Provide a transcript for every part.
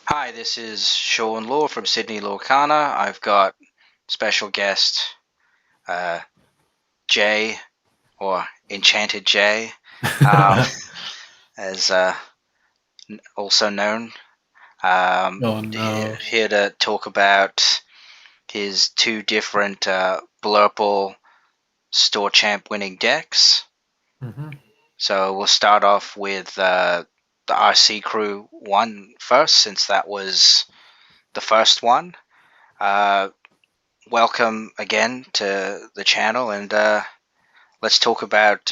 Hi, this is Sean Law from Sydney Lorcana. I've got special guest uh, Jay, or Enchanted Jay, um, as also known, Oh no. here to talk about his two different Blurple Store Champ winning decks. hmm So we'll start off with the RC Crew one first, since that was the first one. Uh, Welcome again to the channel, and let's talk about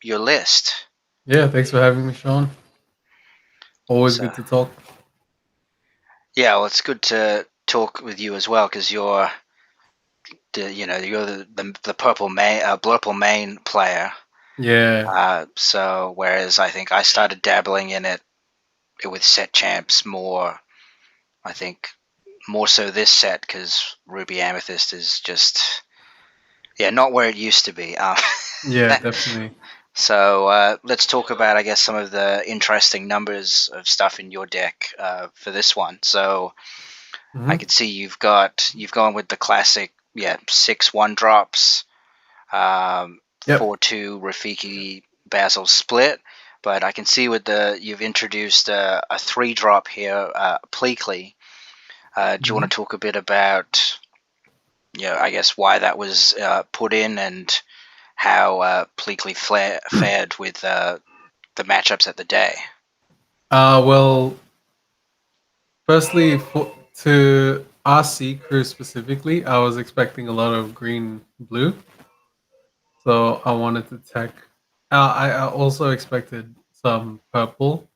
your list. Yeah, thanks for having me, Sean. Always So, good to talk. yeah, well, it's good to talk with you as well, because you're the purple main Blurple main player. Yeah. So whereas I think I started dabbling in it with set champs more, I think more so this set, because Ruby Amethyst is just, yeah, not where it used to be. Yeah, definitely. So let's talk about, I guess, some of the interesting numbers of stuff in your deck for this one. So I hmm can see you've gone with the classic, yeah, 6 1 drops, Yep. 4-2 Rafiki Basil split. But I can see with the you've introduced a 3 drop here, Pleakley. Do you hmm want to talk a bit about, I guess why that was put in, and how Pleakley fared with the matchups at the day? Well, firstly, to RC crew specifically, I was expecting a lot of green blue, so I wanted to tech. I also expected some purple,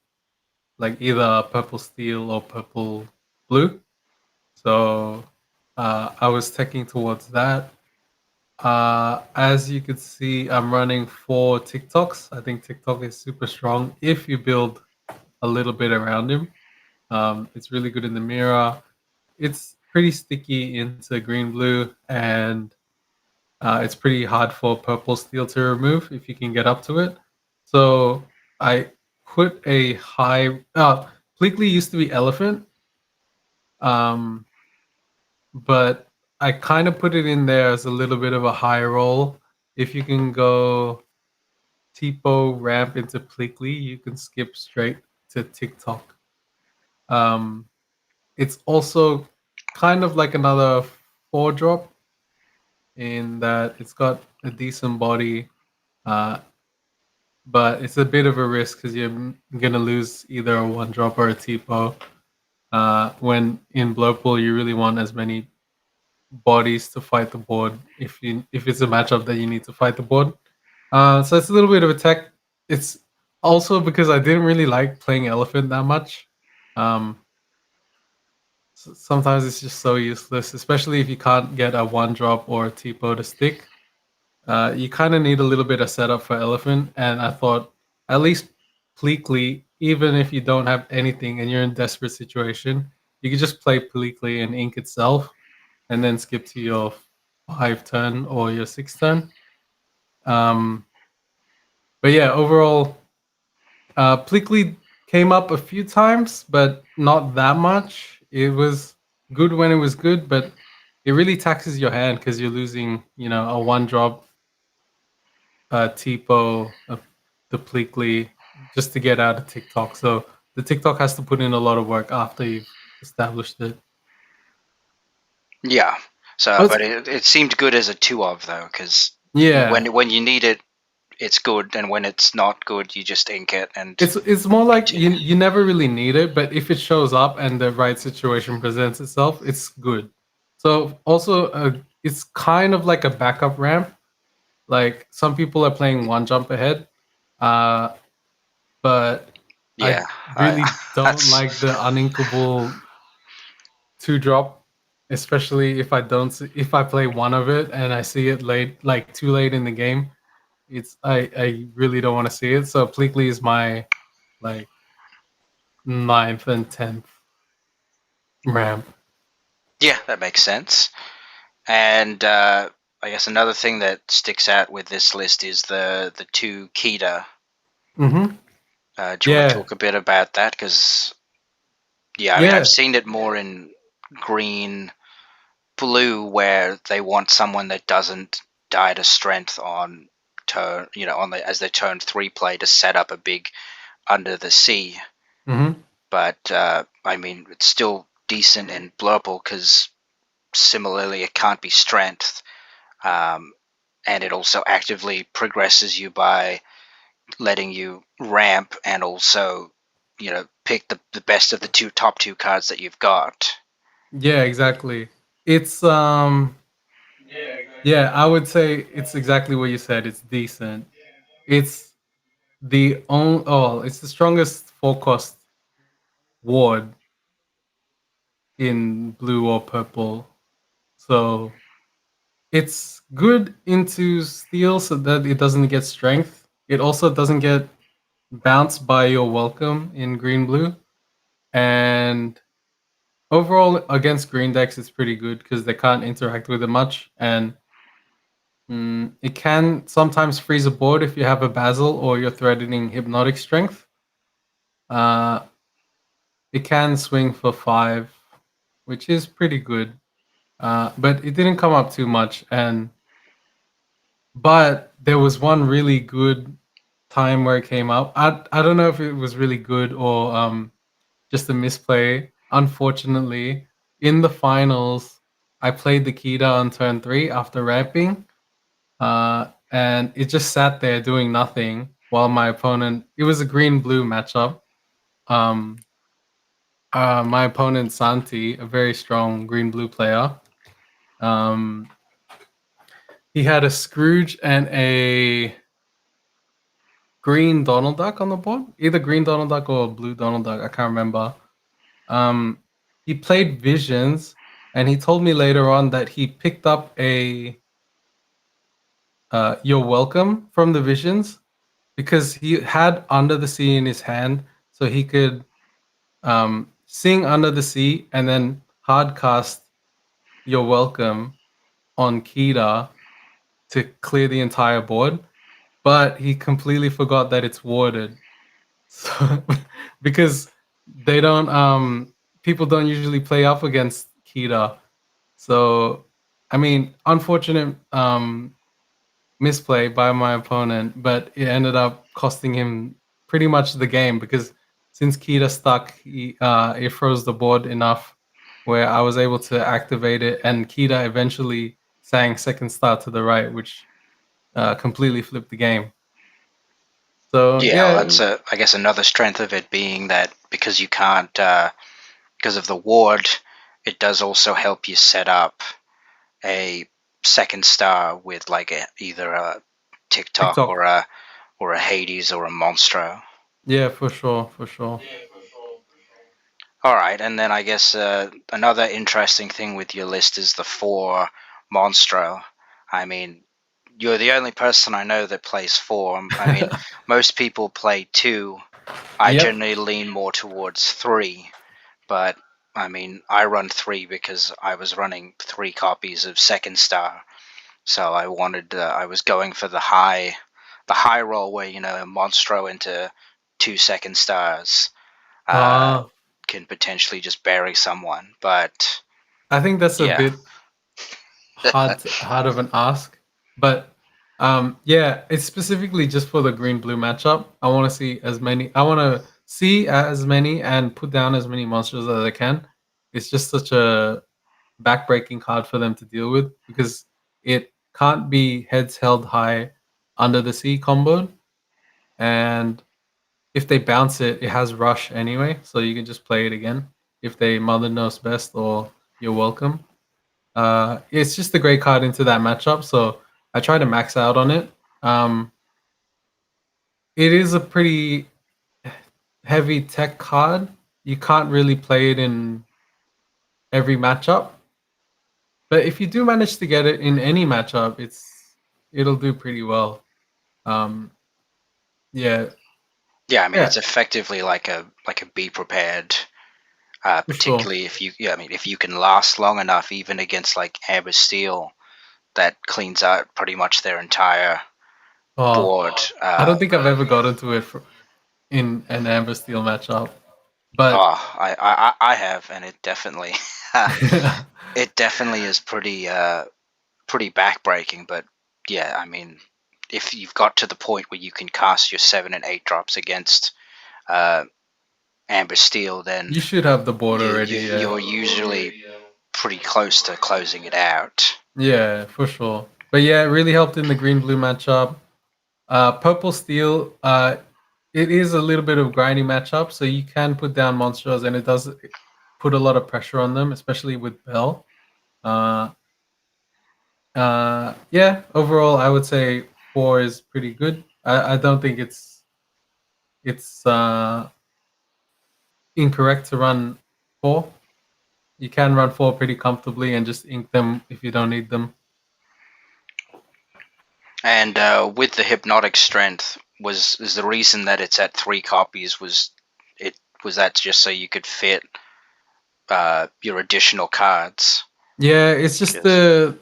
like either purple steel or purple blue. So I was teching towards that. As you could see, I'm running 4 TikToks. I think TikTok is super strong if you build a little bit around him. It's really good in the mirror. It's pretty sticky into green blue, and it's pretty hard for purple steel to remove if you can get up to it. So I put a high. Pleakley used to be elephant, um, but I kind of put it in there as a little bit of a high roll. If you can go Tipo ramp into Plickly, you can skip straight to TikTok. Um, it's also kind of like another 4 drop in that it's got a decent body, uh, but it's a bit of a risk because you're gonna lose either a 1 drop or a Tipo. When in Blurple, you really want as many bodies to fight the board if it's a matchup that you need to fight the board. So it's a little bit of a tech. It's also because I didn't really like playing elephant that much. Um, Sometimes it's just so useless, especially if you can't get a 1 drop or a tipo to stick. You kind of need a little bit of setup for elephant, and I thought at least Pleakley, even if you don't have anything and you're in desperate situation, you could just play Pleakley and ink itself, and then skip to your 5 turn or your 6 turn. Um, but yeah, overall, Plickly came up a few times, but not that much. It was good when it was good, but it really taxes your hand because you're losing, a 1 drop Tipo of the Plickly just to get out of TikTok. So the TikTok has to put in a lot of work after you've established it. Yeah. So, But but it seemed good as a two of, though, because yeah, when you need it, it's good, and when it's not good, you just ink it and it's more like continue. you never really need it, but if it shows up and the right situation presents itself, it's good. So also, it's kind of like a backup ramp. Like some people are playing 1 jump ahead, uh, but I Yeah, really don't that's like the uninkable 2 drop, especially if if I play one of it and I see it late, like too late in the game. I really don't want to see it. So Pleakley is my like ninth and 10th ramp. yeah, that makes sense. And I guess another thing that sticks out with this list is the two Kita. Mm-hmm. Do you want to Yeah. talk a bit about that? Because Yeah, I mean, I've Yeah. seen it more in green blue where they want someone that doesn't die to strength on turn, on the as their turn three play to set up a big under the sea. Hmm. But I mean, it's still decent in Blurple because similarly it can't be strength, um, and it also actively progresses you by letting you ramp and also pick the best of the top two cards that you've got. Yeah, exactly. It's yeah, I would say it's exactly what you said. It's decent. It's it's the strongest four cost ward in blue or purple. So it's good into steel so that it doesn't get strength. It also doesn't get bounced by your welcome in green blue. And overall against green decks it's pretty good because they can't interact with it much. And it can sometimes freeze a board if you have a Basil or you're threatening Hypnotic Strength. Uh, it can swing for 5, which is pretty good. But it didn't come up too much. But there was one really good time where it came up. I don't know if it was really good or just a misplay. Unfortunately, in the finals, I played the Kita on turn 3 after ramping. And it just sat there doing nothing while my opponent. It was a green blue matchup. Um, my opponent Santi, a very strong green blue player. Um, he had a Scrooge and a green Donald Duck on the board, either green Donald Duck or blue Donald Duck. I can't remember. Um, he played Visions, and he told me later on that he picked up a You're Welcome from the Visions because he had Under the Sea in his hand, so he could sing Under the Sea and then hard cast You're Welcome on Kita to clear the entire board. But he completely forgot that it's warded. So because they don't people don't usually play up against Kita. So I mean, unfortunate misplay by my opponent, but it ended up costing him pretty much the game because since Kita stuck, it froze the board enough where I was able to activate it, and Kita eventually sang second star to the right, which completely flipped the game. So Yeah, well, yeah, that's I guess another strength of it being that because you can't because of the ward, it does also help you set up a second star with like either a TikTok TikTok. or a Hades or a Monstro. Yeah, for sure, for sure. All right, and then I guess another interesting thing with your list is the four Monstro. I mean, you're the only person I know that plays four. I mean, most people play two. I Yep. generally lean more towards three, but I mean, I run three because I was running three copies of Second Star, so I was going for the high roll where a Monstro into two second stars uh, Uh, can potentially just bury someone. But I think that's a yeah, bit hard of an ask, but yeah, it's specifically just for the green blue matchup. I want to see as many. I want to see as many and put down as many monsters as I can. It's just such a backbreaking card for them to deal with because it can't be heads held high under the sea comboed, and if they bounce it, it has rush anyway, so you can just play it again if they mother knows best or you're welcome. It's just a great card into that matchup, so I try to max out on it. Um, it is a pretty heavy tech card. You can't really play it in every matchup, but if you do manage to get it in any matchup, it'll do pretty well. Um, yeah, yeah. I mean, yeah, it's effectively like a be prepared. for sure. Particularly if I mean, if you can last long enough, even against like Amber Steel, that cleans out pretty much their entire Oh, board. I don't think I've ever gotten to it in an Amber Steel matchup. But Oh, I have, and it definitely it definitely is pretty backbreaking. But yeah, I mean, if you've got to the point where you can cast your 7 and 8 drops against uh, Amber Steel, then you should have the board already. Yeah, you're usually pretty close to closing it out. yeah, for sure. But yeah, it really helped in the green blue matchup. Purple steel, it is a little bit of grindy matchup, so you can put down monsters, and it does put a lot of pressure on them, especially with Bell. Uh, yeah, overall, I would say 4 is pretty good. I don't think it's incorrect to run 4. You can run 4 pretty comfortably and just ink them if you don't need them. And with the hypnotic strength, was is the reason that it's at 3 copies it was that just so you could fit your additional cards? Yeah, it's just 'Cause- the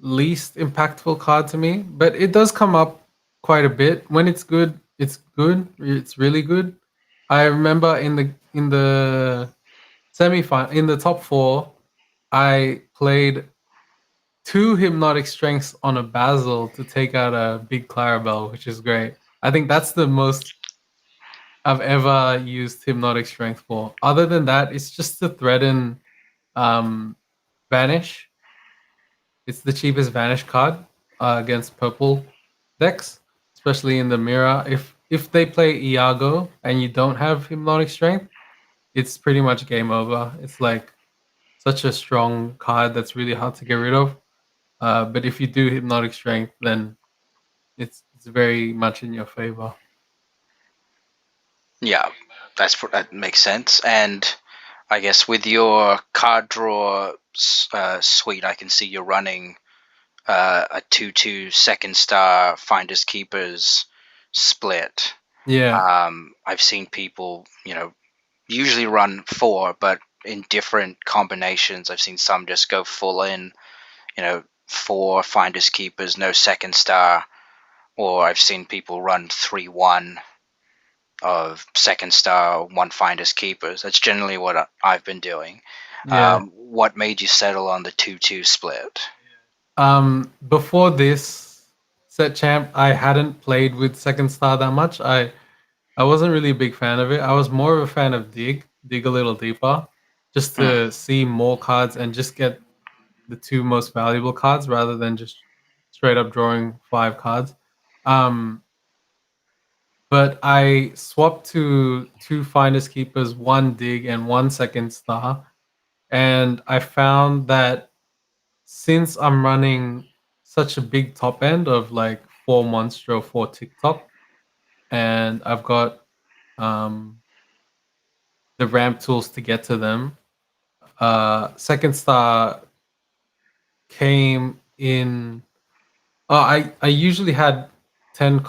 least impactful card to me, but it does come up quite a bit. When it's good, it's good. It's really good. I remember in the semi final in the top 4, I played 2 hypnotic strengths on a Basil to take out a big Clarabelle, which is great. I think that's the most I've ever used hypnotic strength for. Other than that, it's just to threaten um, vanish. It's the cheapest vanish card against purple decks, especially in the mirror. If they play Iago and you don't have hypnotic strength, it's pretty much game over. It's like such a strong card that's really hard to get rid of. But if you do hypnotic strength, then it's very much in your favor. Yeah, that makes sense. And I guess with your card draw suite, I can see you're running a 2/2 second star Finders Keepers split. Yeah, I've seen people, usually run 4, but in different combinations. I've seen some just go full in, 4 Finders Keepers, no second star, or I've seen people run 3-1 of second star, 1 Finders Keepers. That's generally what I've been doing. yeah. What made you settle on the 2-2 split? Before this set champ, I hadn't played with second star that much. I wasn't really a big fan of it. I was more of a fan of dig a little deeper, just Mm, to see more cards and just get the 2 most valuable cards rather than just straight up drawing 5 cards. Um, but I swapped to 2 Finders Keepers, 1 dig, and 1 second star, and I found that since I'm running such a big top end of like 4 Monstro, 4 TikTok, and I've got um, the ramp tools to get to them. Second star came in. I usually had 10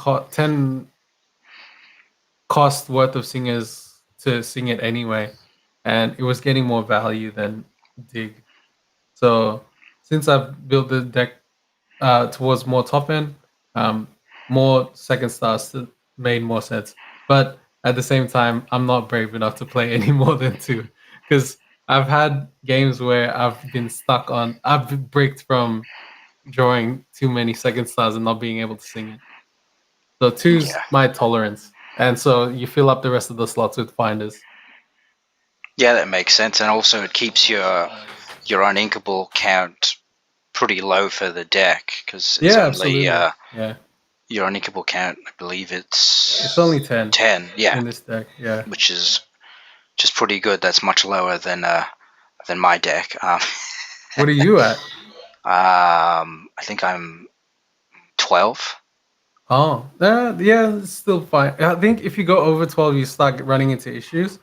cost worth of singers to sing it anyway, and it was getting more value than dig. So since I've built the deck towards more top end, um, more second stars made more sense. But at the same time, I'm not brave enough to play any more than 2 because I've had games where I've been stuck on. I've been bricked from drawing too many second stars and not being able to sing it. So two's yeah, my tolerance, and so you fill up the rest of the slots with finders. yeah, that makes sense, and also it keeps your uninkable count pretty low for the deck because it's Yeah, only absolutely. Yeah, your uninkable count. I believe it's it's only 10 10. Yeah, in this deck. Yeah. which is just pretty good. That's much lower than my deck. What are you at? I think I'm 12. Oh, yeah, it's still fine. I think if you go over 12, you start running into issues.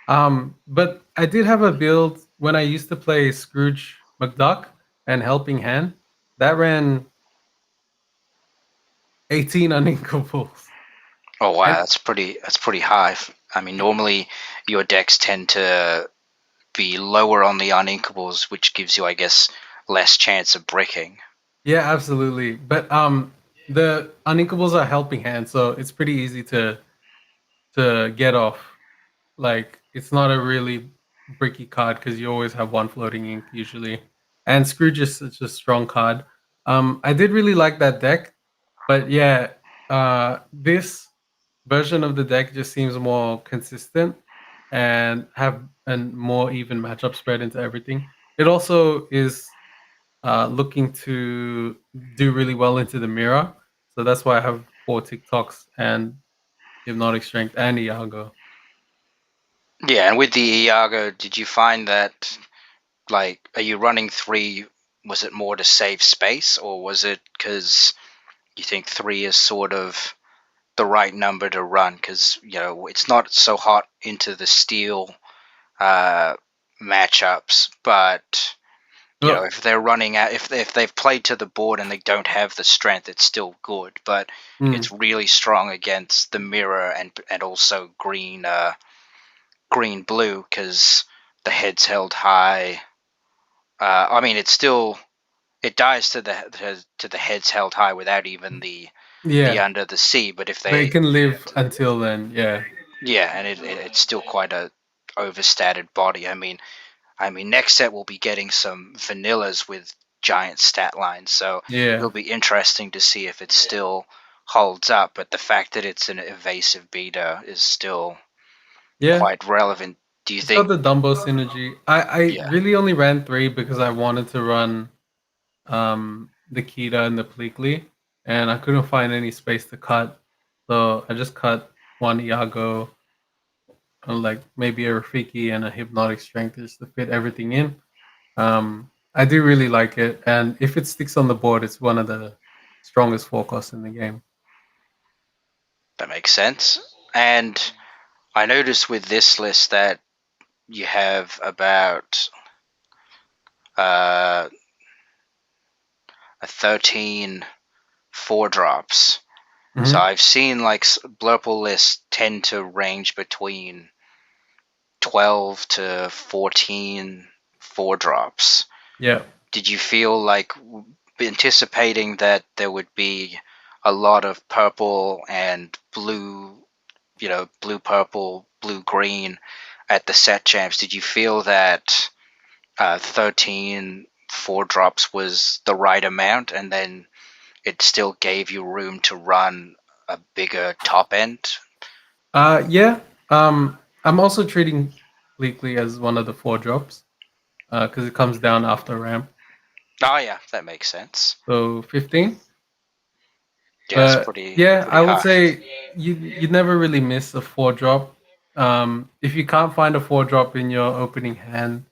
But I did have a build when I used to play Scrooge McDuck and Helping Hand that ran 18 uninkables. Oh wow, And that's pretty high. I mean, normally your decks tend to be lower on the uninkables, which gives you, I guess, less chance of bricking. yeah, absolutely. But the uninkables are Helping Hand, so it's pretty easy to get off. Like it's not a really bricky card because you always have one floating ink usually, and Scrooge is such a strong card. I did really like that deck, but yeah, this version of the deck just seems more consistent and have a more even matchup spread into everything. It also is looking to do really well into the mirror, so that's why I have four TikToks and Hypnotic Strength and Iago. Yeah, and with the Iago, did you find that, like, are you running three? Was it more to save space, or was it because you think three is sort of the right number to run? Because it's not so hot into the steel uh, matchups, but Well, if they're running out, if they've played to the board and they don't have the strength, it's still good. But mm, it's really strong against the mirror and also green blue because the head's held high. I mean, it dies to the heads held high without even the yeah, under the sea. But if but it they can live until then. Yeah, yeah, and it's still quite a overstated body. I mean, next set we'll be getting some vanillas with giant stat lines, so yeah, it'll be interesting to see if it still holds up. But the fact that it's an evasive beta is still yeah. quite relevant. Do you It's got think? the Dumbo synergy. I Yeah, really only ran three because I wanted to run the Kita and the Pleakley, and I couldn't find any space to cut, so I just cut one Iago, like maybe a Rafiki and a Hypnotic Strength just to fit everything in. I do really like it, and if it sticks on the board, it's one of the strongest forecasts in the game. that makes sense. And I noticed with this list that you have about uh, a 13 four drops. So Hmm. I've seen like Blurple lists tend to range between 12 to 14 four drops. Yeah. Did you feel like anticipating that there would be a lot of purple and blue, blue purple, blue green at the set champs? Did you feel that 13 four drops was the right amount, and then it still gave you room to run a bigger top end? Yeah. I'm also treating Bleakly as one of the four drops because it comes down after ramp. Oh yeah, that makes sense. So 15. Yeah, that's But pretty yeah, pretty I would high. say you never really miss a four drop. If you can't find a four drop in your opening hand,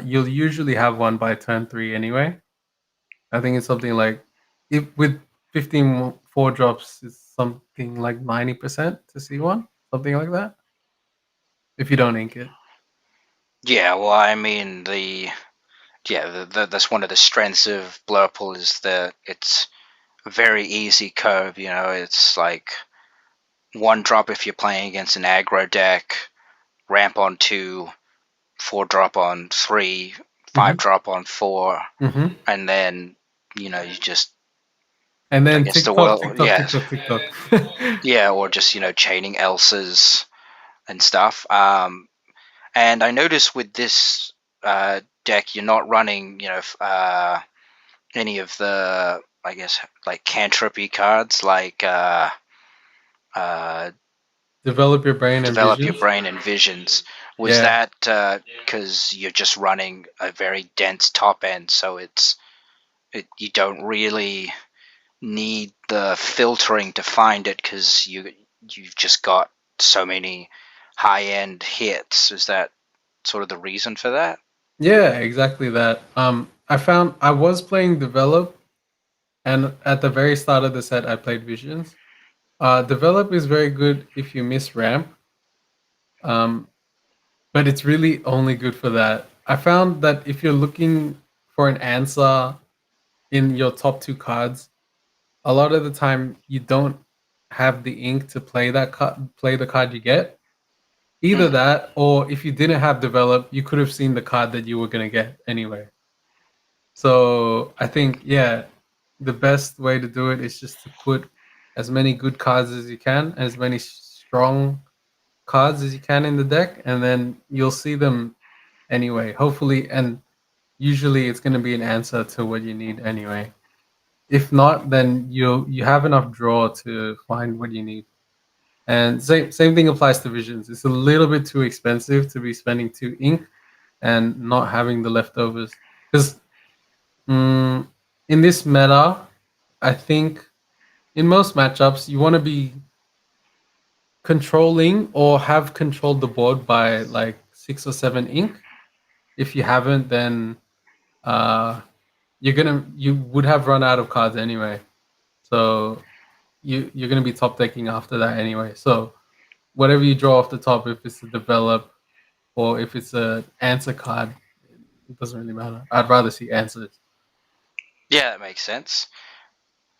you'll usually have one by turn three anyway. I think it's something like if with 15 four drops, it's something like 90% to see one, something like that. If you don't ink it. Yeah, well, I mean that's one of the strengths of Blurple is that it's a very easy curve. It's like one drop if you're playing against an aggro deck, ramp on two, four drop on three, five Hmm. drop on four, Hmm. and then you just And then against the TikTok, world, TikTok, yeah, TikTok, TikTok. yeah, or just chaining Elsa's and stuff. And I noticed with this deck, you're not running, any of the, I guess, like cantripy cards, like uh, Develop your brain and develop your visions. brain and visions. Was Yeah. that because you're just running a very dense top end, so you don't really need the filtering to find it because you've just got so many high end hits. Is that sort of the reason for that? Yeah, exactly that. I found I was playing Develop, and at the very start of the set, I played Visions. Develop is very good if you miss ramp, um, but it's really only good for that. I found that if you're looking for an answer in your top two cards, a lot of the time you don't have the ink to play that card, play the card you get. Either Mm. that, or if you didn't have Develop, you could have seen the card that you were gonna get anyway. So I think, yeah, the best way to do it is just to put as many good cards as you can, as many strong. cards as you can in the deck, and then you'll see them anyway. Hopefully, and usually it's going to be an answer to what you need anyway. If not, then you have enough draw to find what you need. And same thing applies to visions. It's a little bit too expensive to be spending 2 ink and not having the leftovers. Because mm, in this meta, I think in most matchups you want to be controlling or have controlled the board by like 6 or 7 ink. If you haven't, then uh, you would have run out of cards anyway. So you're gonna be top decking after that anyway. So whatever you draw off the top, if it's a develop or if it's a answer card, it doesn't really matter. I'd rather see answers. Yeah, that makes sense.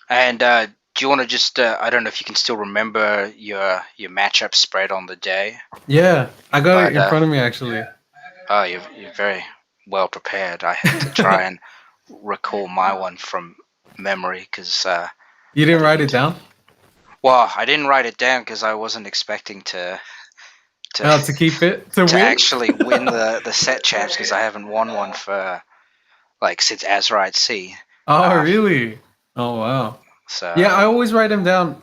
And do you want to just? I don't know if you can still remember your matchup spread on the day, Yeah, I got it but in front of me actually. oh, you're very well prepared. I had to try and recall my one from memory because You I didn't write it didn't. down? Well, I didn't write it down because I wasn't expecting to To keep it to to win? actually win the set champs because I haven't won one for like since Azrite C. Oh, Uh, really? Oh, wow. Yeah, I so always write them down.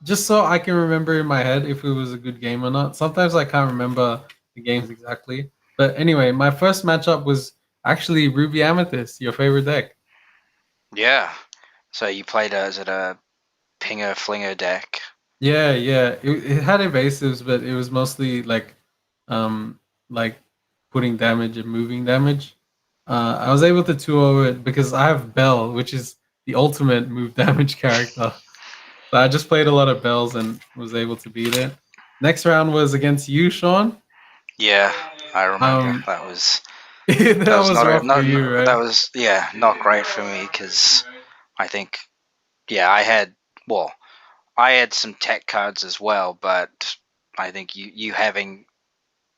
Just so I can remember in my head if it was a good game or not. Sometimes I can't remember the games exactly. But anyway, my first matchup was actually Ruby Amethyst, your favorite deck. yeah, so you played as it a pinger flinger deck. Yeah, yeah. It had evasives, but it was mostly um like putting damage and moving damage. I was able to 2-0 it because I have Bell, which is the ultimate move damage character. So I just played a lot of bells and was able to beat it. Next round was against you, Sean. Yeah, I remember Um, that was that was not a rough for you, that right? was yeah not great for me because I think yeah I had well I had some tech cards as well, but I think you having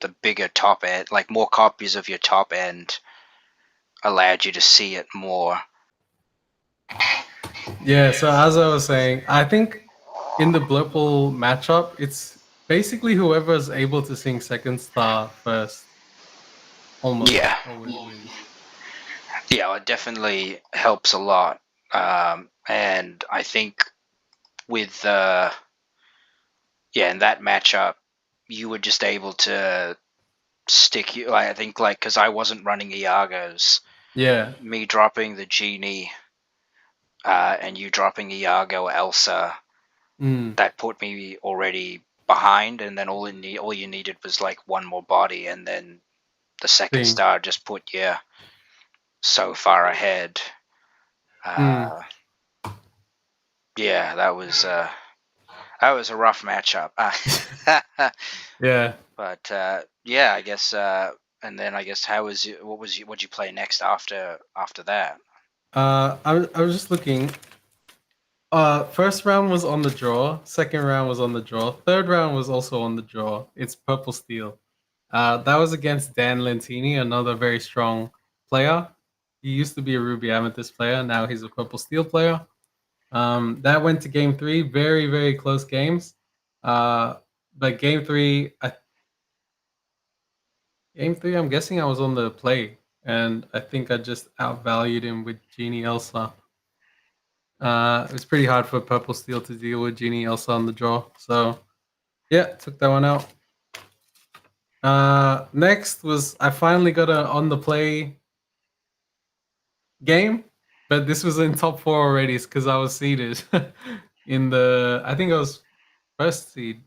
the bigger top end, like more copies of your top end, allowed you to see it more. Yeah. So as I was saying, I think in the Blurple matchup, it's basically whoever's able to sing second star first, almost Yeah, always wins. yeah, it definitely helps a lot. And I think with yeah, in that matchup, you were just able to stick you. Like, I think like because I wasn't running Iago's, Yeah. me dropping the genie and you dropping Iago Elsa, Mm, that put me already behind, and then all you needed was like one more body, and then the second thing. star just put you so far ahead. Mm, Uh, yeah, that was a rough matchup. yeah. But yeah, I guess. And then I guess how was you, what'd you play next after that? I was just looking. First round was on the draw. Second round was on the draw. Third round was also on the draw. It's Purple Steel. That was against Dan Lentini, another very strong player. He used to be a Ruby Amethyst player. Now he's a Purple Steel player. That went to game three. Very, very close games. Uh, but game three, I'm guessing I was on the play, and I think I just outvalued him with Genie Elsa. It was pretty hard for Purple Steel to deal with Genie Elsa on the draw. So yeah, took that one out. Next was I finally got a on the play game, but this was in top four already because I was seeded in the. I think I was first seed.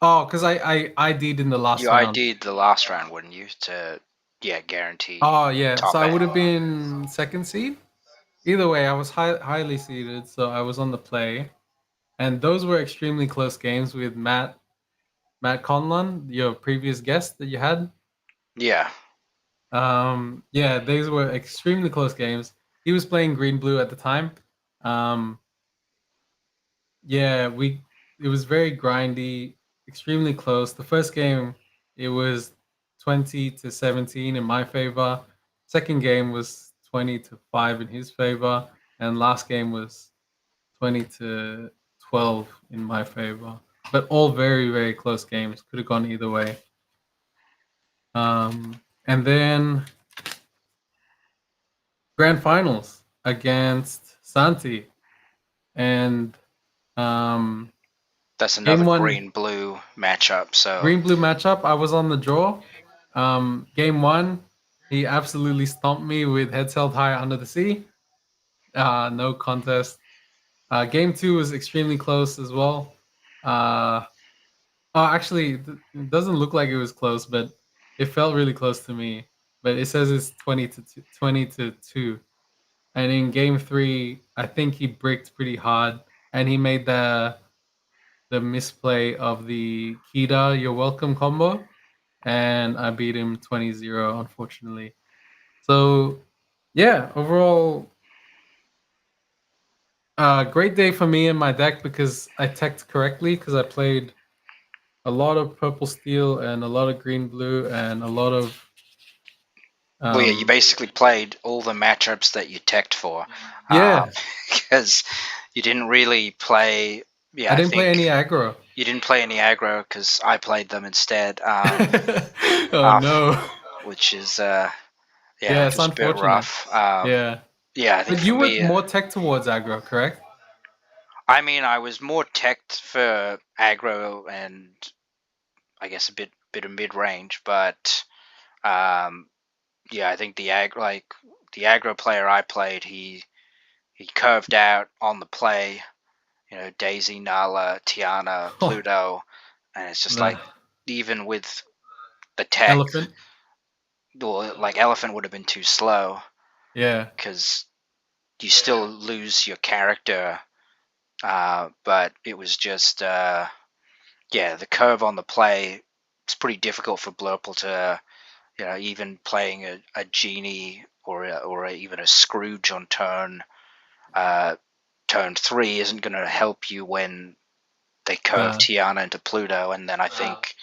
Oh, because I ID'd in the last You round. ID'd the last round, wouldn't you? To yeah, guarantee Oh yeah, so top I would end. have been second seed. Either way, I was highly seeded, so I was on the play, and those were extremely close games with Matt Conlon, your previous guest that you had. Yeah, Yeah, these were extremely close games. He was playing green blue at the time. Um, yeah, we it was very grindy, extremely close. The first game it was 20-17 in my favor. Second game was 20-5 in his favor, and last game was 20-12 in my favor. but all very very close games. Could have gone either way. And then grand finals against Santi, and um, That's game another one green blue matchup. So green blue matchup. I was on the draw. Game one, he absolutely stomped me with heads held high under the sea. No contest. Game two was extremely close as well. Uh, actually, it doesn't look like it was close, but it felt really close to me. But it says it's 20 to 2. And in game three, I think he bricked pretty hard, and he made the misplay of the Kida You're Welcome combo, and I beat him 20-0, unfortunately. So, yeah, overall, great day for me and my deck because I teched correctly because I played a lot of purple steel and a lot of green blue and a lot of well, yeah, you um basically played all the matchups that you teched for, yeah, because you didn't really play. Yeah, I I didn't play any think aggro. you didn't play any aggro because I played them instead. Oh Uh, no. which is yeah, Yeah, which it's was a bit unfortunate. rough. Yeah. Yeah, I think But for you were me, more tech towards aggro, correct? I mean, I was more teched for aggro and I guess a bit of mid range, but um, yeah, I think the aggro player I played, he curved out on the play. You know, Daisy, Nala, Tiana, Oh, Pluto, and it's just the like even with the tech, elephant. well, like Elephant would have been too slow Yeah. because you still lose your character. But it was just yeah, the curve on the play. It's pretty difficult for Blurple to, you know, even playing a genie even a Scrooge on uh, turn three isn't going to help you when they curve Nah. Tiana into Pluto, and then I think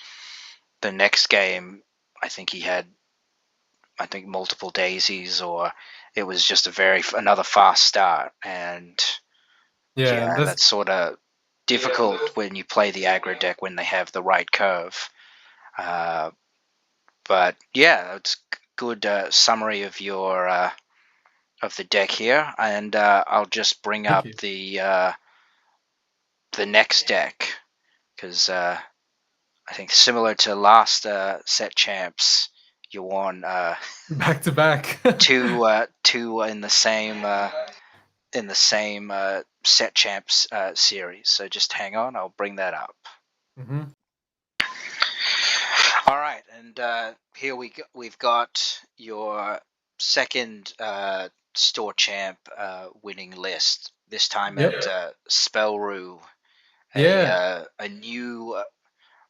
the next game, I think he had, I think multiple daisies, or it was just another fast start, and Yeah, yeah, that's that's sort of difficult when you play the aggro deck when they have the right curve. Uh, but yeah, it's good summary of your of the deck here, and I'll just bring thank up you. the next deck because I think similar to last set champs, you won Back to back. two in the same set champs series. So just hang on, I'll bring that up. hmm All right, and here we've got your second store champ winning list. This time at Yep. Spellroo, Yeah. a new.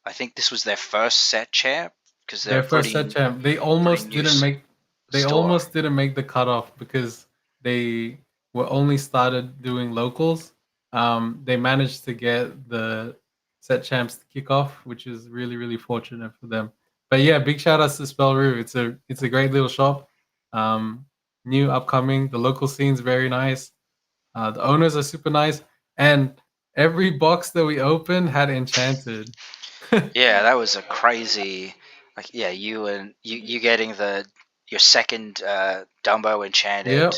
I think this was their first set champ because they're Their first set champ. They pretty almost new didn't make they store. almost didn't make the cutoff because they were only started doing locals. They managed to get the set champs to kick off, which is really, really fortunate for them. But yeah, big shout outs to Spellroo. It's a great little shop. Um, New upcoming. The local scene's very nice. The owners are super nice, and every box that we opened had Enchanted. Yeah, that was a crazy. Like, yeah, you getting the your second Dumbo Enchanted, Yep.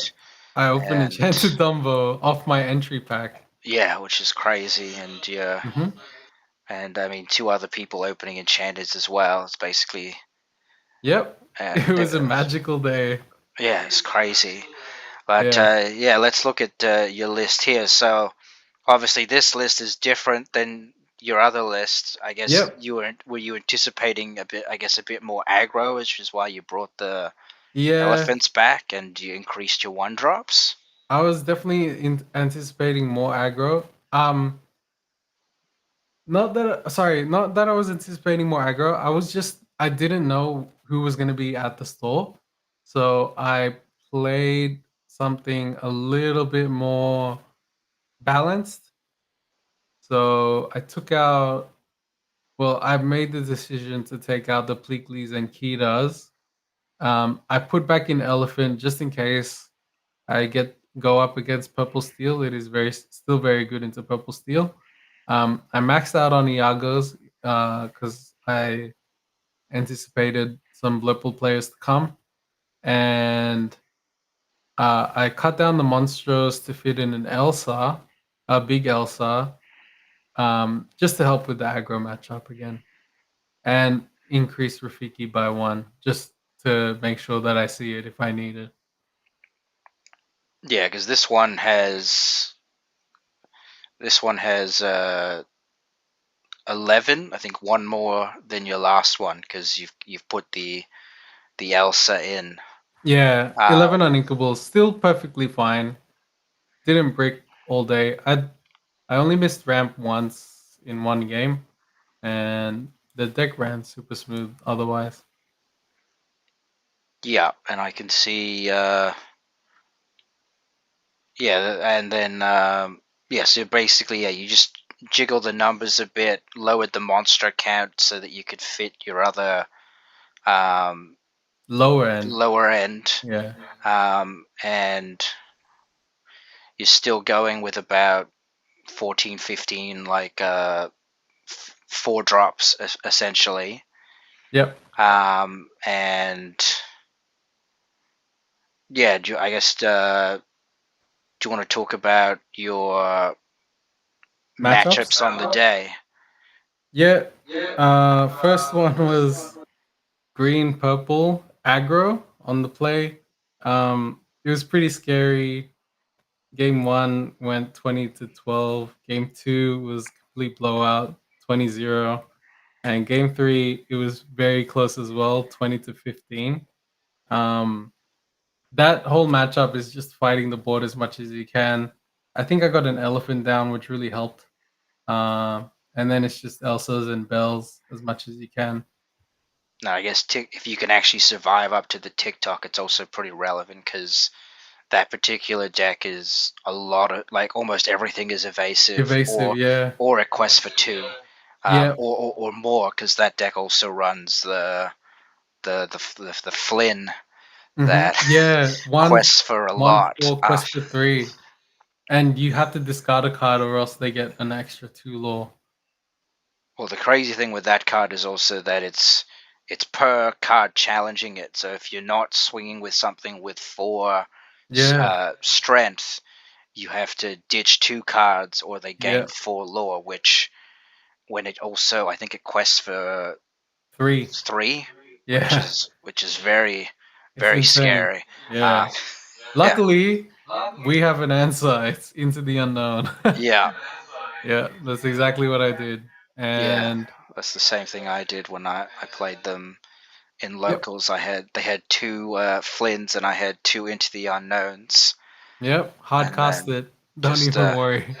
I opened and Enchanted Dumbo off my entry pack. yeah, which is crazy, and yeah, hmm and I mean two other people opening Enchanteds as well. It's basically Yep. uh, It was a magical day. yeah, it's crazy. But Yeah. yeah, let's look at your list here. So obviously, this list is different than your other list. I guess Yep. were you anticipating a bit? I guess a bit more aggro, which is why you brought the Yeah. elephants back and you increased your one drops. I was definitely anticipating more aggro. Not that I was anticipating more aggro. I didn't know who was going to be at the store. So I played something a little bit more balanced. So I took out Well, I've made the decision to take out the Pleakleys and Kitas. I put back in Elephant just in case I go up against Purple Steel. It is still very good into Purple Steel. I maxed out on Iago's because I anticipated some Blurple players to come, and I cut down the monsters to fit in an Elsa, a big Elsa, just to help with the aggro matchup again, and increase Rafiki by one, just to make sure that I see it if I need it. Yeah, because this one has 11. I think one more than your last one because you've put the Elsa in. Yeah, Uh, 11 on Inkable, still perfectly fine. Didn't break all day. I only missed ramp once in one game, and the deck ran super smooth otherwise. yeah, and I can see. Yeah, and then yeah, so basically, yeah, you just jiggle the numbers a bit, lowered the monster count so that you could fit your other um, Lower end. lower end, Yeah. and you're still going with about 14, 15, like 4 drops essentially. Yep. And yeah, I guess do you want to talk about your Matchups? matchups on the day? Yeah. First one was green purple aggro on the play. It was pretty scary. Game one went 20-12. Game two was complete blowout, 20-0. And game three, it was very close as well, 20-15. Um, that whole matchup is just fighting the board as much as you can. I think I got an elephant down, which really helped. And then it's just Elsas and Bells as much as you can. Now, I guess if you can actually survive up to the TikTok, it's also pretty relevant because that particular deck is a lot of like almost everything is evasive Evasive, yeah. or a quest for two, Yeah. or more because that deck also runs the Flynn that Yeah. One quests for a one lot. four quest for three. And you have to discard a card or else they get an extra two law. Well, the crazy thing with that card is also that it's per card challenging it. So if you're not swinging with something with 4 Yeah. strength, you have to ditch 2 cards or they gain Yeah. 4 lore. Which when it also I think it quests for Three. 3, which Yeah. is very It's very insane. scary. Uh, Yeah. yeah, Luckily, we have an answer. It's into the unknown. yeah, Yeah, that's exactly what I did. yeah. And That's the same thing I did when I played them in yep, locals. They had 2 Flynns and I had 2 Into the Unknowns, yep, hard and cast then it. Don't just even worry.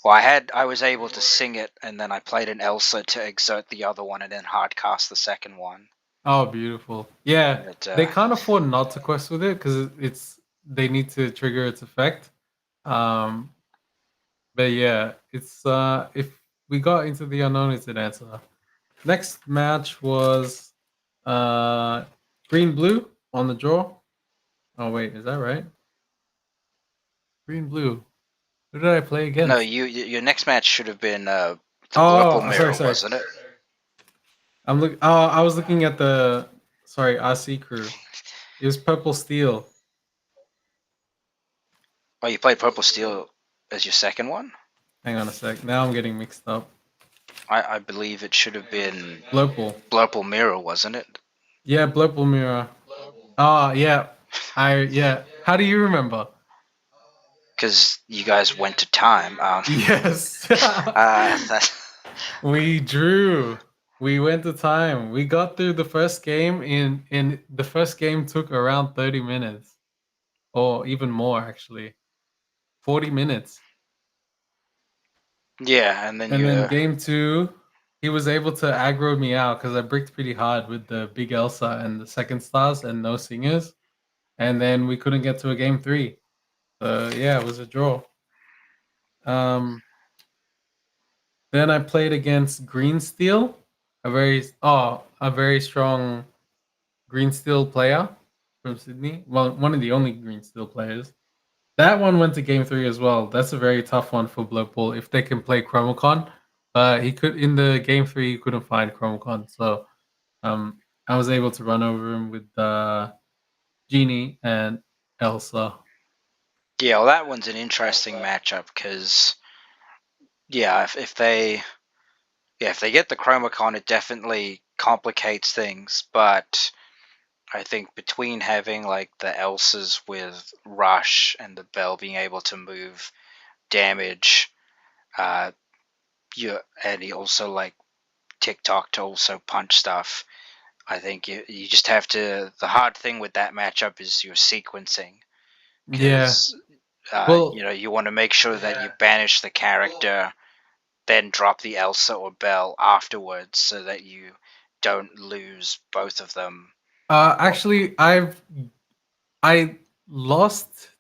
well, I was able to sing it, and then I played an Elsa to exert the other one, and then hardcast the second one. Oh, beautiful. Yeah, But they can't afford not to quest with it because it's they need to trigger its effect. Um, but yeah, it's if we got into the unknown, it's an answer. Next match was uh green blue on the draw. Oh wait, is that right? Green blue. Who did I play no, against? your next match should have been the Blurple Oh, sorry, Mirror, sorry. wasn't it? I'm look. Oh, I was looking at the sorry RC crew. It was purple steel. Oh, you played Purple Steel as your second one. Hang on a sec. Now I'm getting mixed up. I believe it should have been Blurple. Blurple Mirror, wasn't it? Yeah, Blurple mirror. Oh yeah. Yeah. How do you remember? Because you guys went to time. Yes. That, We drew. We went to time. We got through the first game in the first game took around 30 minutes or even more actually. 40 minutes. yeah, and then And then you game 2 he was able to aggro me out cuz I bricked pretty hard with the big Elsa and the second stars and no singers. And then we couldn't get to a game 3. So yeah, it was a draw. Um then I played against Green Steel, a very strong Green Steel player from Sydney. Well, one of the only Green Steel players. That one went to game three as well. That's a very tough one for Blurple if they can play Chromacon. He could in the game three he couldn't find Chromacon, so I was able to run over him with Genie and Elsa. Yeah, well, that one's an interesting matchup because yeah, if they get the Chromacon, it definitely complicates things. But I think between having like the Elsas with Rush and the Bell being able to move damage, uh, you and he also like TikTok to also punch stuff. I think you just have to. The hard thing with that matchup is your sequencing Yeah. because Well, you want to make sure that you banish the character, then drop the Elsa or Bell afterwards, so that you don't lose both of them. actually, I lost.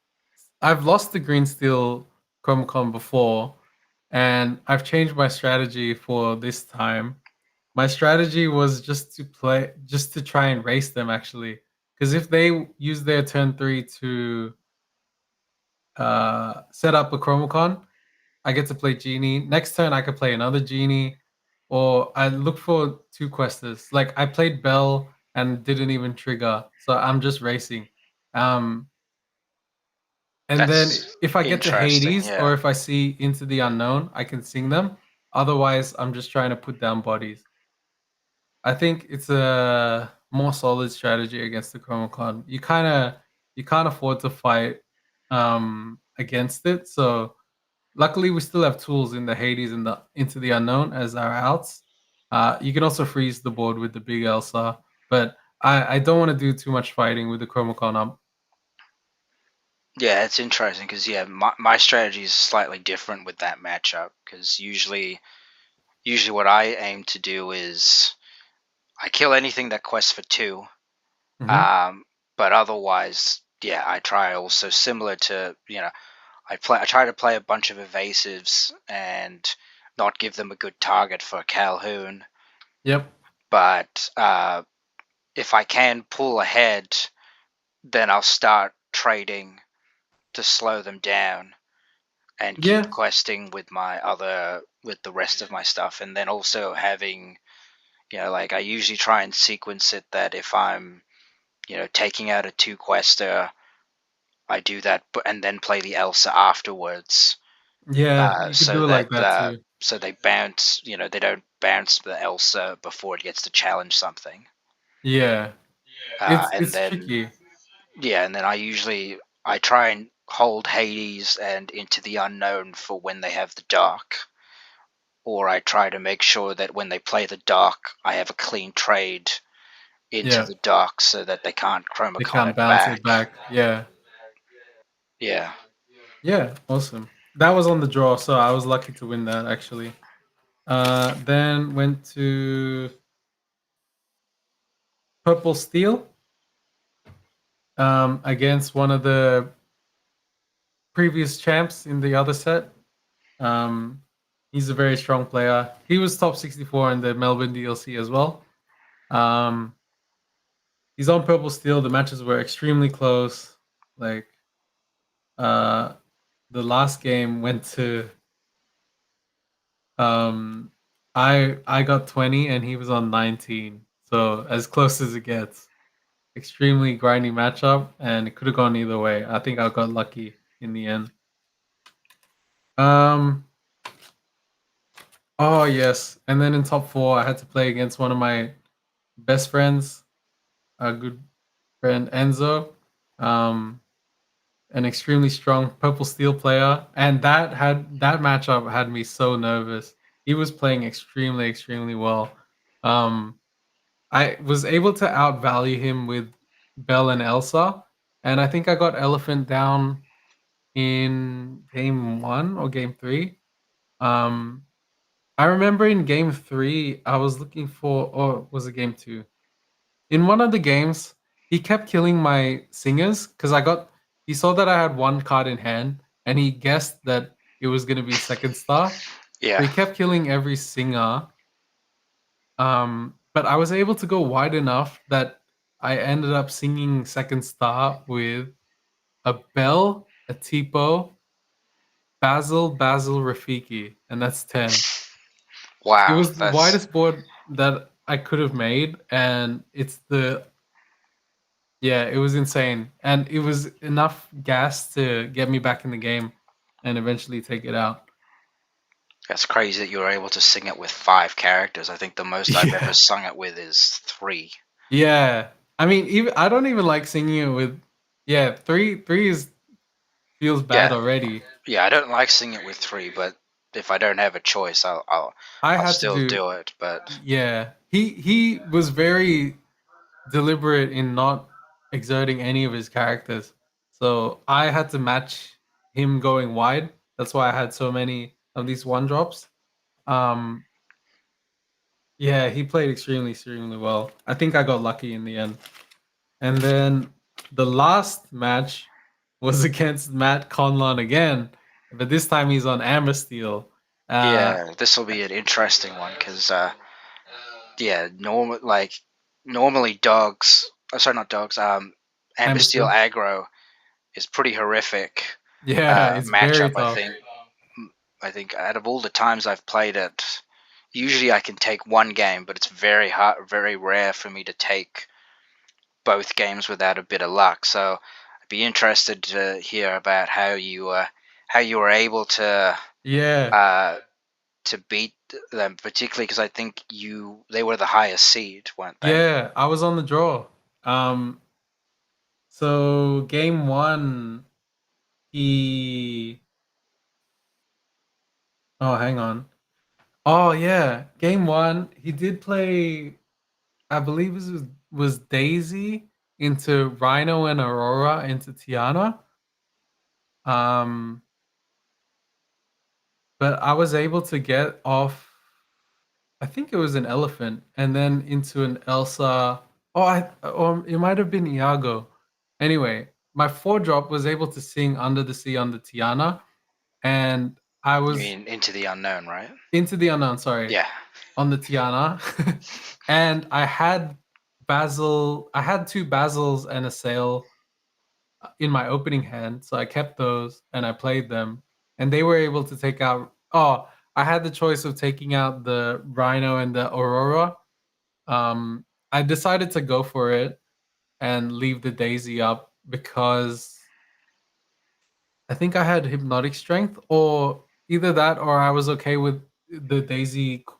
I've lost the Green Steel Chromacon before, and I've changed my strategy for this time. My strategy was just to try and race them actually, because if they use their turn three to set up a Chromacon, I get to play Genie. Next turn, I could play another Genie, or I look for two questers. Like I played Bell and didn't even trigger, so I'm just racing. Um, and then That's if I get to interesting. Hades or Yeah. if I see Into the Unknown, I can sing them. Otherwise, I'm just trying to put down bodies. I think it's a more solid strategy against the Chromacon. You can't afford to fight against it. So luckily we still have tools in the Hades and the Into the Unknown as our outs. You can also freeze the board with the big Elsa, but I don't want to do too much fighting with the Chromacon up. Yeah, it's interesting because yeah, my strategy is slightly different with that matchup because usually what I aim to do is I kill anything that quests for two. Hmm. Um, but otherwise, yeah, I try also similar to I try to play a bunch of evasives and not give them a good target for Calhoun. Yep. But if I can pull ahead, then I'll start trading to slow them down and keep Yeah. questing with the rest of my stuff, and then also having like I usually try and sequence it that if I'm taking out a two quester, I do that, and then play the Elsa afterwards, Yeah. You could do it like that too. so they bounce, they don't bounce the Elsa before it gets to challenge something, Yeah. and It's then tricky. yeah, and then I try and hold Hades and Into the Unknown for when they have the dark, or I try to make sure that when they play the dark, I have a clean trade into Yeah. the dark so that they can't They chromacon can't it bounce it back. back. Yeah. Yeah. Yeah. Awesome. That was on the draw, so I was lucky to win that actually. Then went to Purple Steel against one of the previous champs in the other set. Um, he's a very strong player. He was top 64 in the Melbourne DLC as well. Um, he's on Purple Steel. The matches were extremely close. Like uh, the last game went to um, I got 20 and he was on 19. So as close as it gets. Extremely grindy matchup, and it could have gone either way. I think I got lucky in the end. Um. Oh yes, and then in top four, I had to play against one of my best friends, a good friend Enzo, um, an extremely strong purple steel player, and that matchup had me so nervous. He was playing extremely well. Um, I was able to outvalue him with Bell and Elsa, and I think I got Elephant down in game one or game three. Um, I remember in game three, I was looking for, or was it game two? In one of the games, he kept killing my singers because he saw that I had one card in hand and he guessed that it was going to be second star. So Yeah. he kept killing every singer. But I was able to go wide enough that I ended up singing second star with a bell a Tipo, Basil, Rafiki, and that's 10. It Wow, was the that's widest board that I could have made, and it's the yeah, it was insane, and it was enough gas to get me back in the game, and eventually take it out. that's crazy that you were able to sing it with 5 characters. I think the most I've ever Yeah, sung it with is 3. yeah. I mean, even I don't even like singing it with. Yeah, three is feels bad Yeah, already. yeah. I don't like singing it with 3, but if I don't have a choice, I I'll had to still do. do it. But Yeah, he was very deliberate in not exerting any of his characters. So I had to match him going wide. That's why I had so many of these one drops. Um, yeah, he played extremely well. I think I got lucky in the end. And then the last match was against Matt Conlon again, but this time he's on Amber Steel. Uh, yeah, this will be an interesting one because yeah, normally dogs. Sorry, not dogs. Amber Ambastille Steel. aggro is pretty horrific Yeah, it's matchup. very tough. I think out of all the times I've played it, usually I can take one game, but it's very hard, very rare for me to take both games without a bit of luck. So I'd be interested to hear about how you were able Yeah, uh, to beat them, particularly because I think they were the highest seed, weren't they? yeah, I was on the draw. Um, so game one, he. Oh, hang on. Oh yeah, game one, he did play. I believe this was Daisy into Rhino and Aurora into Tiana. Um, but I was able to get off. I think it was an elephant, and then into an Elsa. Or it might have been Iago. Anyway, my 4 drop was able to sing Under the Sea on the Tiana, and I You was mean Into the Unknown, right? into the unknown. Sorry, Yeah. on the Tiana, and I had Basil. I had 2 Basils and a Sail in my opening hand, so I kept those and I played them, and they were able to take out. Oh, I had the choice of taking out the Rhino and the Aurora. I decided to go for it and leave the Daisy up because I think I had hypnotic strength, or either that, or I was okay with the Daisy Uh,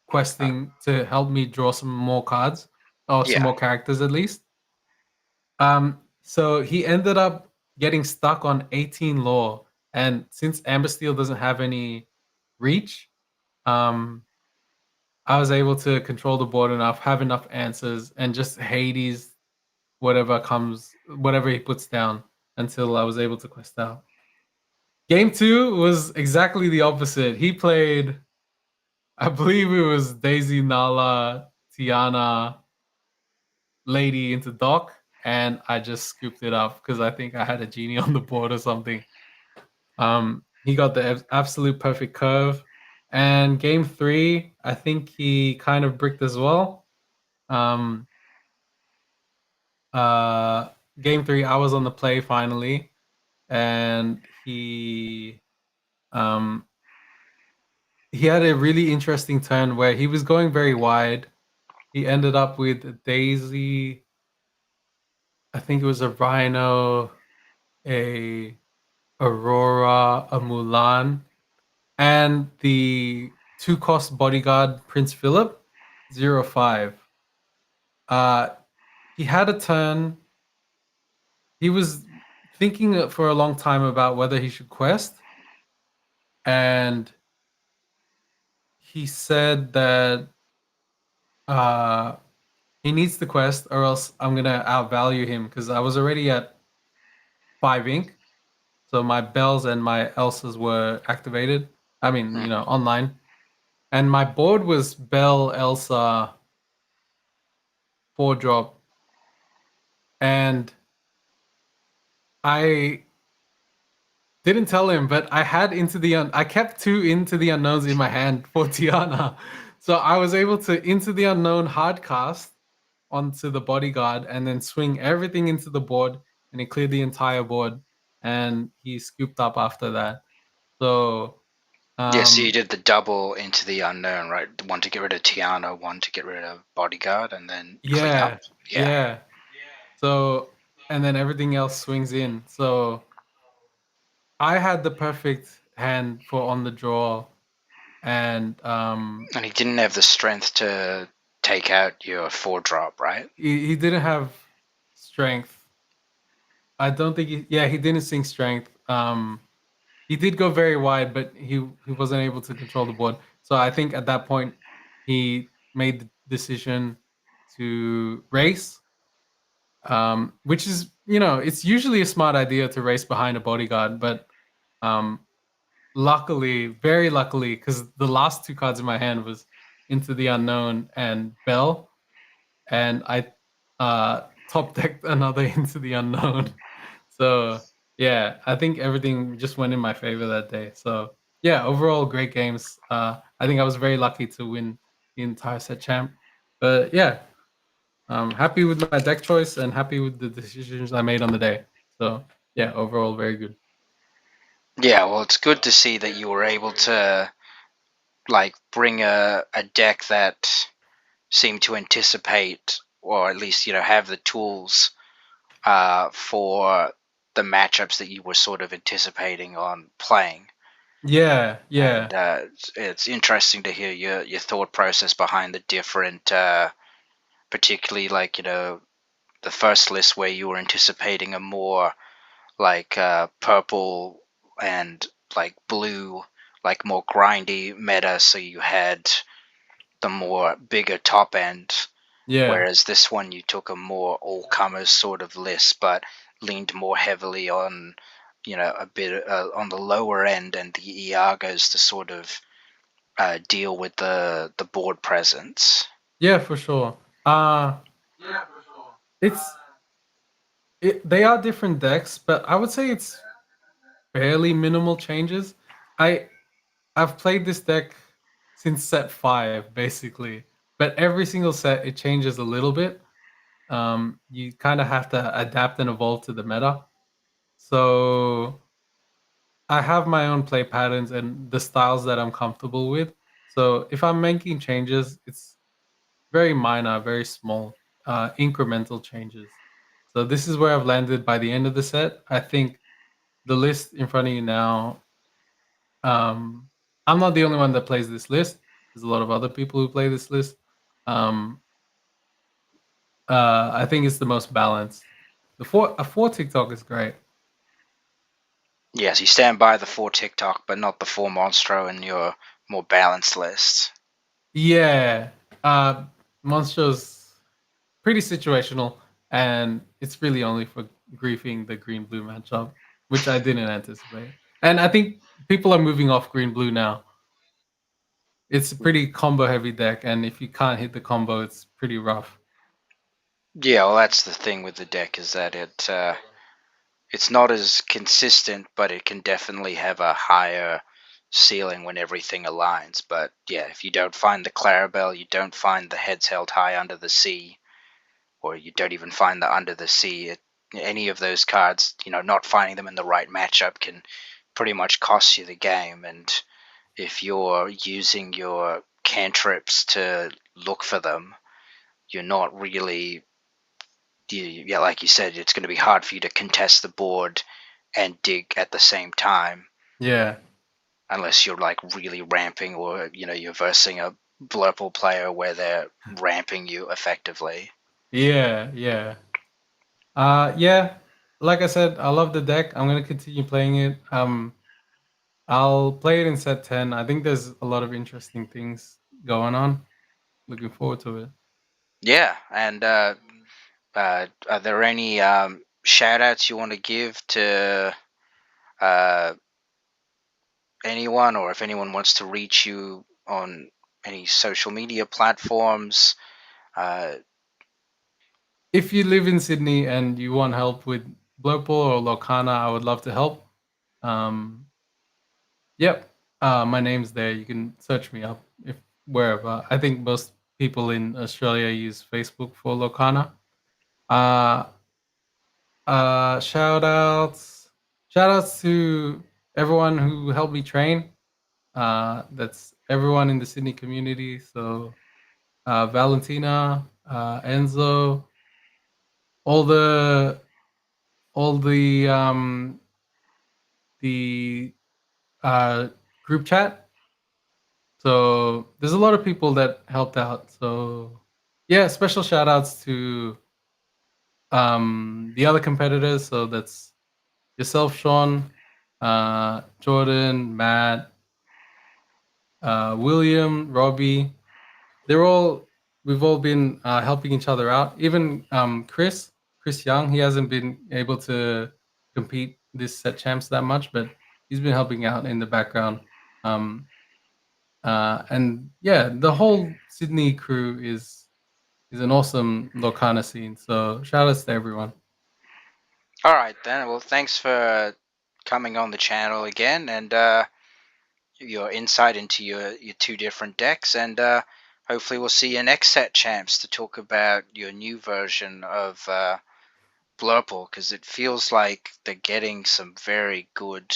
questing to help me draw some more cards or some yeah. more characters at least. So he ended up getting stuck on 18 law, and since Amber Steel doesn't have any reach, um, I was able to control the board enough, have enough answers, and just Hades whatever he puts down until I was able to quest out. Game two was exactly the opposite. He played, I believe it was Daisy, Nala, Tiana, Lady into Doc, and I just scooped it up because I think I had a genie on the board or something. He got the absolute perfect curve, and game three, I think he kind of bricked as well. Um, uh, Game three, I was on the play finally, and um, he had a really interesting turn where he was going very wide. He ended up with a Daisy. I think it was a Rhino, a Aurora, a Mulan, and the 2 cost bodyguard Prince Philip, 0/5. Uh, he had a turn. He was thinking for a long time about whether he should quest, and he said that uh, he needs to quest, or else I'm gonna outvalue him because I was already at 5 ink, so my bells and my Elsas were activated. I mean, Mhm. online, and my board was Bell, Elsa, 4 drop, and I didn't tell him, but I had I kept 2 Into the Unknowns in my hand for Tiana. So I was able to Into the Unknown hard cast onto the bodyguard and then swing everything into the board, and it cleared the entire board. and he scooped up after that. So Yeah, so you um, did the double into the unknown, right? One to get rid of Tiana, one to get rid of Bodyguard, and then clean up. yeah, Yeah. yeah. So and then everything else swings in. So I had the perfect hand for on the draw, and And he didn't have the strength to take out your 4 drop, right? he didn't have strength. I don't think he didn't sing strength. He did go very wide, but he wasn't able to control the board. So I think at that point he made the decision to race, which is it's usually a smart idea to race behind a bodyguard, but um, luckily, very luckily, because the last two cards in my hand was Into the Unknown and Bell, and I top decked another Into the Unknown. So yeah, I think everything just went in my favor that day. So yeah, overall great games. I think I was very lucky to win the entire set champ. But yeah, I'm happy with my deck choice and happy with the decisions I made on the day. So yeah, overall very good. Yeah, well, it's good to see that you were able to like bring a deck that seemed to anticipate, or at least have the tools for the matchups that you were sort of anticipating on playing. Yeah, And yeah, it's interesting to hear your thought process behind the different, particularly like the first list where you were anticipating a more like purple and like blue, like more grindy meta, so you had the more bigger top end. yeah. Whereas this one, you took a more all comers sort of list, but leaned more heavily on, a bit on the lower end and the Iagos to sort of deal with the board presence. Yeah, for sure. Uh it's they are different decks, but I would say it's fairly minimal changes. I I've played this deck since set 5 basically, but every single set it changes a little bit. You kind of have to adapt and evolve to the meta. So I have my own play patterns and the styles that I'm comfortable with. So if I'm making changes, it's very minor, very small, incremental changes. So this is where I've landed by the end of the set. I think the list in front of you now, um, I'm not the only one that plays this list. There's a lot of other people who play this list. Um, I think it's the most balanced. A four TikTok is great. Yes, you stand by the 4 TikTok, but not the 4 Monstro in your more balanced list. Yeah, Monstro's pretty situational, and it's really only for griefing the green blue matchup, which I didn't anticipate. And I think people are moving off green blue now. It's a pretty combo heavy deck, and if you can't hit the combo, it's pretty rough. Yeah, well, that's the thing with the deck is that it's not as consistent, but it can definitely have a higher ceiling when everything aligns. But yeah, if you don't find the Clarabelle, you don't find the heads held high under the sea, or you don't even find the under the sea, any of those cards, not finding them in the right matchup can pretty much cost you the game. And if you're using your cantrips to look for them, you're not really, yeah, like you said, it's going to be hard for you to contest the board and dig at the same time Yeah, unless you're like really ramping, or you're versing a Blurple player where they're ramping you effectively. yeah, yeah. Yeah. Like I said, I love the deck. I'm gonna continue playing it. I'll play it in set 10. I think there's a lot of interesting things going on. Looking forward to it. Yeah, and are there any shout outs you want to give to uh, anyone, or if anyone wants to reach you on any social media platforms? Uh, If you live in Sydney and you want help with Blurple or Lorcana, I would love to help. Um, yep, my name's there. You can search me up if wherever. I think most people in Australia use Facebook for Lorcana. Uh, shout outs. shout outs to everyone who helped me train. That's everyone in the Sydney community. So Valentina, Enzo, all the all the group chat. So there's a lot of people that helped out. So yeah, special shout outs to the other competitors. So that's yourself, Sean, Jordan, Matt, William, Robbie. They're all we've all been helping each other out. Even Chris Young, he hasn't been able to compete this set champs that much, but he's been helping out in the background. Um, and yeah, the whole Sydney crew is an awesome Lorcana scene. So shout outs to everyone. All right then. Well, thanks for coming on the channel again and your insight into your two different decks. And hopefully, we'll see you next set, champs, to talk about your new version of Blurple because it feels like they're getting some very good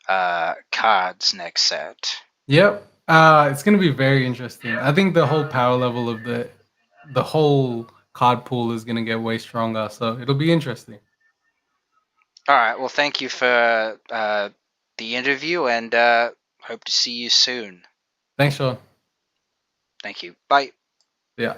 cards next set. Yep. It's gonna be very interesting. I think the whole power level of the whole card pool is gonna get way stronger. So it'll be interesting. All right. Well, thank you for the interview and hope to see you soon. Thanks, Sean. Thank you. Bye. Yeah.